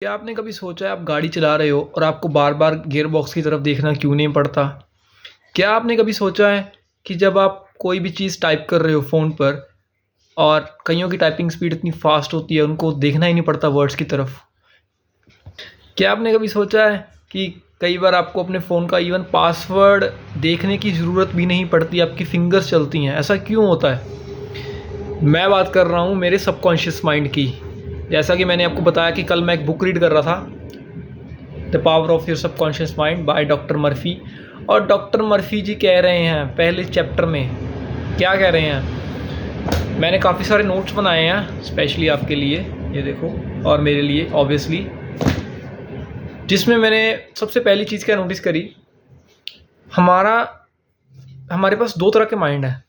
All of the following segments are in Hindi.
क्या आपने कभी सोचा है आप गाड़ी चला रहे हो और आपको बार-बार गियर बॉक्स की तरफ देखना क्यों नहीं पड़ता? क्या आपने कभी सोचा है कि जब आप कोई भी चीज़ टाइप कर रहे हो फ़ोन पर और कइयों की टाइपिंग स्पीड इतनी फ़ास्ट होती है, उनको देखना ही नहीं पड़ता वर्ड्स की तरफ? क्या आपने कभी सोचा है कि कई बार आपको अपने फ़ोन का इवन पासवर्ड देखने की ज़रूरत भी नहीं पड़ती, आपकी फ़िंगर्स चलती हैं, ऐसा क्यों होता है? मैं बात कर रहा हूँ मेरे सबकॉन्शियस माइंड की। जैसा कि मैंने आपको बताया कि कल मैं एक बुक रीड कर रहा था, the power of your subconscious mind by doctor Murphy. और डॉक्टर मर्फी जी कह रहे हैं पहले चैप्टर में, क्या कह रहे हैं, मैंने काफ़ी सारे नोट्स बनाए हैं स्पेशली आपके लिए, ये देखो, और मेरे लिए ऑब्वियसली, जिसमें मैंने सबसे पहली चीज़ क्या नोटिस करी, हमारा हमारे पास दो तरह के माइंड है,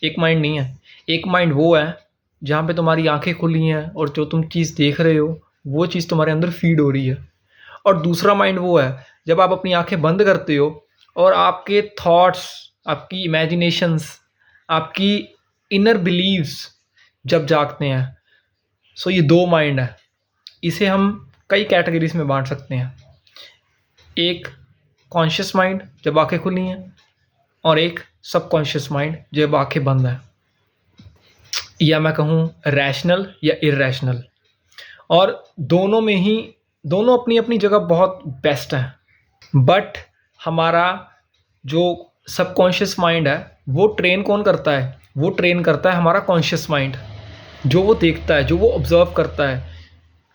एक माइंड नहीं है। एक माइंड वो है जहाँ पे तुम्हारी आंखें खुली हैं और जो तुम चीज़ देख रहे हो वो चीज़ तुम्हारे अंदर फीड हो रही है। और दूसरा माइंड वो है जब आप अपनी आंखें बंद करते हो और आपके थॉट्स, आपकी इमेजिनेशंस, आपकी इनर बिलीव्स जब जागते हैं। सो ये दो माइंड है, इसे हम कई कैटेगरीज में बांट सकते हैं। एक कॉन्शियस माइंड जब आंखें खुली हैं और एक सबकॉन्शियस माइंड जब आंखें बंद हैं, या मैं कहूँ रैशनल या इरेशनल। और दोनों में ही, दोनों अपनी अपनी जगह बहुत बेस्ट हैं। बट हमारा जो सबकॉन्शियस माइंड है वो ट्रेन कौन करता है? वो ट्रेन करता है हमारा कॉन्शियस माइंड, जो वो देखता है, जो वो ऑब्जर्व करता है।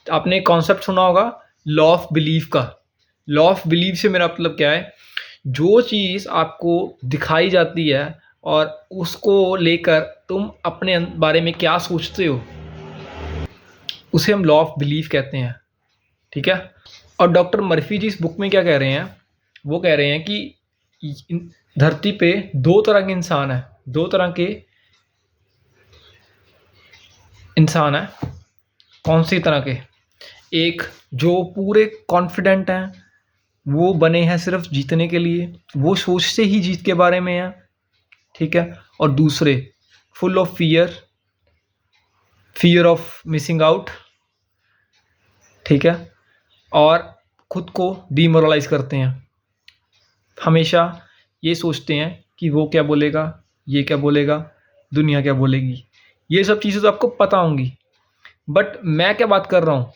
आपने एक कॉन्सेप्ट सुना होगा लॉ ऑफ बिलीफ का। लॉ ऑफ बिलीफ से मेरा मतलब क्या है, जो चीज़ आपको दिखाई जाती है और उसको लेकर तुम अपने बारे में क्या सोचते हो, उसे हम लॉ ऑफ बिलीफ कहते हैं। ठीक है। और डॉक्टर मर्फी जी इस बुक में क्या कह रहे हैं, वो कह रहे हैं कि धरती पे दो तरह के इंसान हैं, दो तरह के इंसान हैं। कौन सी तरह के? एक जो पूरे कॉन्फिडेंट हैं, वो बने हैं सिर्फ जीतने के लिए, वो सोचते ही जीत के बारे में है। ठीक है। और दूसरे full of fear, fear of missing out. ठीक है। और खुद को डीमोरलाइज करते हैं, हमेशा ये सोचते हैं कि वो क्या बोलेगा, ये क्या बोलेगा, दुनिया क्या बोलेगी। ये सब चीज़ें तो आपको पता होंगी। बट मैं क्या बात कर रहा हूँ,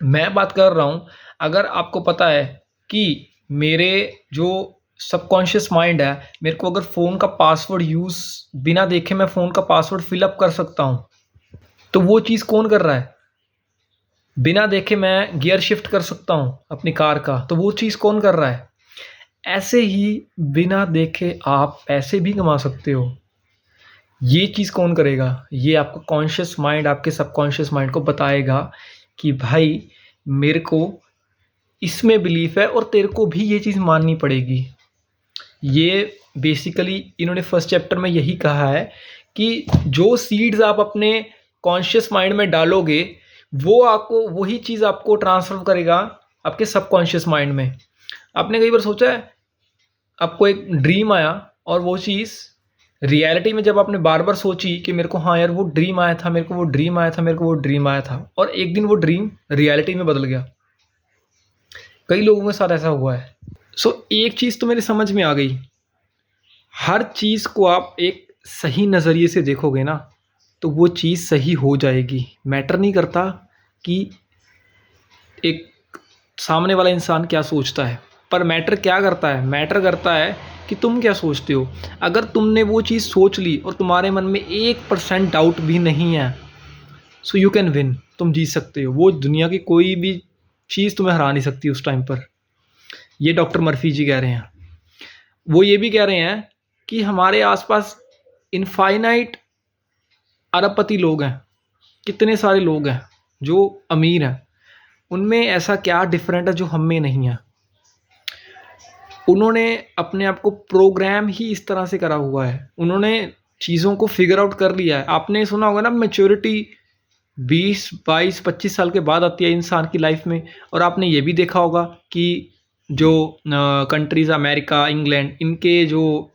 मैं बात कर रहा हूँ, अगर आपको पता है कि मेरे जो सबकॉन्शियस माइंड है, मेरे को अगर फ़ोन का पासवर्ड यूज़ बिना देखे मैं फ़ोन का पासवर्ड फिलअप कर सकता हूँ, तो वो चीज़ कौन कर रहा है? बिना देखे मैं गियर शिफ्ट कर सकता हूँ अपनी कार का, तो वो चीज़ कौन कर रहा है? ऐसे ही बिना देखे आप पैसे भी कमा सकते हो। ये चीज़ कौन करेगा? ये आपका कॉन्शियस माइंड आपके सबकॉन्शियस माइंड को बताएगा कि भाई मेरे को इसमें बिलीफ है और तेरे को भी ये चीज़ माननी पड़ेगी। ये बेसिकली इन्होंने फर्स्ट चैप्टर में यही कहा है कि जो सीड्स आप अपने कॉन्शियस माइंड में डालोगे, वो आपको वही चीज़ आपको ट्रांसफ़र करेगा आपके सबकॉन्शियस माइंड में। आपने कई बार सोचा है, आपको एक ड्रीम आया और वो चीज़ रियलिटी में जब आपने बार-बार सोची कि मेरे को हाँ यार वो ड्रीम आया था, मेरे को वो ड्रीम आया था, मेरे को वो ड्रीम आया था, और एक दिन वो ड्रीम रियलिटी में बदल गया। कई लोगों के साथ ऐसा हुआ है। सो एक चीज़ तो मेरी समझ में आ गई, हर चीज़ को आप एक सही नज़रिए से देखोगे ना, तो वो चीज़ सही हो जाएगी। मैटर नहीं करता कि एक सामने वाला इंसान क्या सोचता है, पर मैटर क्या करता है? मैटर करता है कि तुम क्या सोचते हो। अगर तुमने वो चीज़ सोच ली और तुम्हारे मन में 1% डाउट भी नहीं है, सो यू कैन विन, तुम जीत सकते हो। वो दुनिया की कोई भी चीज़ तुम्हें हरा नहीं सकती उस टाइम पर। ये डॉक्टर मर्फी जी कह रहे हैं। वो ये भी कह रहे हैं कि हमारे आसपास इनफाइनाइट अरबपति लोग हैं, कितने सारे लोग हैं जो अमीर हैं, उनमें ऐसा क्या डिफरेंट है जो हम में नहीं है? उन्होंने अपने आप को प्रोग्राम ही इस तरह से करा हुआ है, उन्होंने चीज़ों को फिगर आउट कर लिया है। आपने सुना होगा ना, मैच्योरिटी 20, 22, 25 साल के बाद आती है इंसान की लाइफ में। और आपने ये भी देखा होगा कि जो कंट्रीज़ अमेरिका, इंग्लैंड, इनके जो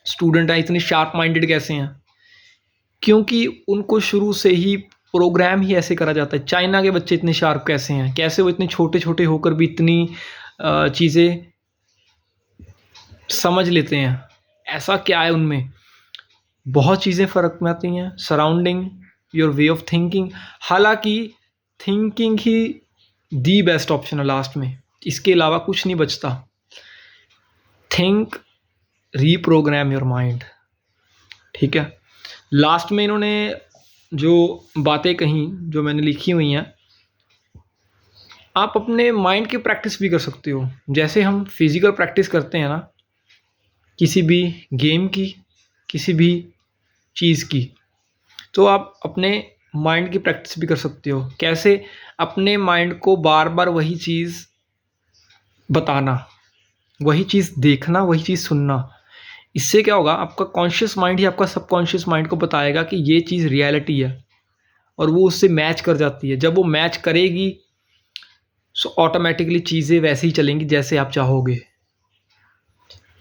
स्टूडेंट हैं इतने शार्प माइंडेड कैसे हैं? क्योंकि उनको शुरू से ही प्रोग्राम ही ऐसे करा जाता है। चाइना के बच्चे इतने शार्प कैसे हैं, कैसे वो इतने छोटे छोटे होकर भी इतनी चीज़ें समझ लेते हैं, ऐसा क्या है उनमें। बहुत चीज़ें फ़र्क में आती हैं, surrounding, your way of thinking. हालांकि थिंकिंग ही दी बेस्ट ऑप्शन है लास्ट में, इसके अलावा कुछ नहीं बचता। थिंक, रीप्रोग्राम योर माइंड, ठीक है। लास्ट में इन्होंने जो बातें कहीं, जो मैंने लिखी हुई हैं, आप अपने माइंड की प्रैक्टिस भी कर सकते हो। जैसे हम फिज़िकल प्रैक्टिस करते हैं ना, किसी भी गेम की, किसी भी चीज़ की, तो आप अपने माइंड की प्रैक्टिस भी कर सकते हो। कैसे? अपने माइंड को बार बार वही चीज़ बताना, वही चीज़ देखना, वही चीज़ सुनना। इससे क्या होगा, आपका कॉन्शियस माइंड ही आपका सबकॉन्शियस माइंड को बताएगा कि ये चीज़ रियलिटी है, और वो उससे मैच कर जाती है। जब वो मैच करेगी सो ऑटोमेटिकली चीज़ें वैसे ही चलेंगी जैसे आप चाहोगे।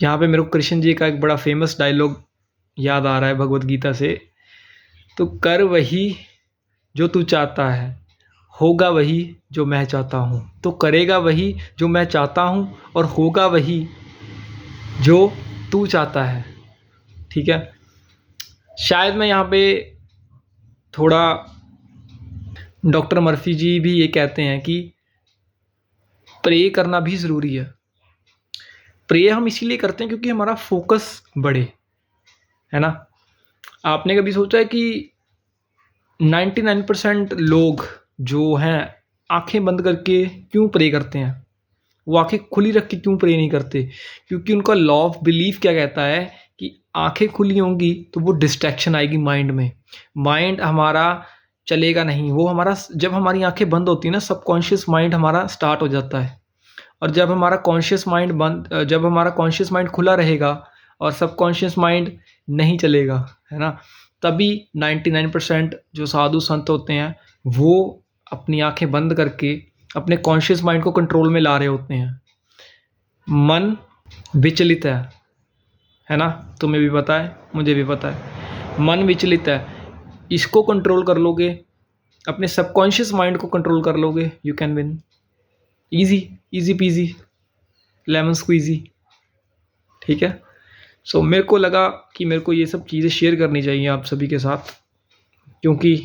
यहाँ पे मेरे को कृष्ण जी का एक बड़ा फेमस डायलॉग याद आ रहा है भगवत गीता से, तो कर वही जो तू चाहता है, होगा वही जो मैं चाहता हूँ। तो करेगा वही जो मैं चाहता हूँ, और होगा वही जो तू चाहता है, ठीक है। शायद मैं यहाँ पे थोड़ा, डॉक्टर मर्फी जी भी ये कहते हैं कि प्रे करना भी ज़रूरी है। प्रे हम इसीलिए करते हैं क्योंकि हमारा फोकस बढ़े, है ना। आपने कभी सोचा है कि 99% लोग जो हैं आंखें बंद करके क्यों प्रे करते हैं? वो आंखें खुली रख के क्यों प्रे नहीं करते? क्योंकि उनका लॉ ऑफ बिलीफ क्या कहता है कि आंखें खुली होंगी तो वो डिस्ट्रैक्शन आएगी माइंड में, माइंड हमारा चलेगा नहीं। वो हमारा, जब हमारी आंखें बंद होती है ना, सबकॉन्शियस माइंड हमारा स्टार्ट हो जाता है। और जब हमारा कॉन्शियस माइंड जब हमारा कॉन्शियस माइंड खुला रहेगा और सबकॉन्शियस माइंड नहीं चलेगा, है ना, तभी 99% जो साधु संत होते हैं वो अपनी आंखें बंद करके अपने कॉन्शियस माइंड को कंट्रोल में ला रहे होते हैं। मन विचलित है ना, तुम्हें भी पता है, मुझे भी पता है, मन विचलित है। इसको कंट्रोल कर लोगे, अपने सबकॉन्शियस माइंड को कंट्रोल कर लोगे, you can win. Easy peasy lemon squeezy, ठीक है। सो मेरे को लगा कि मेरे को ये सब चीज़ें शेयर करनी चाहिए आप सभी के साथ, क्योंकि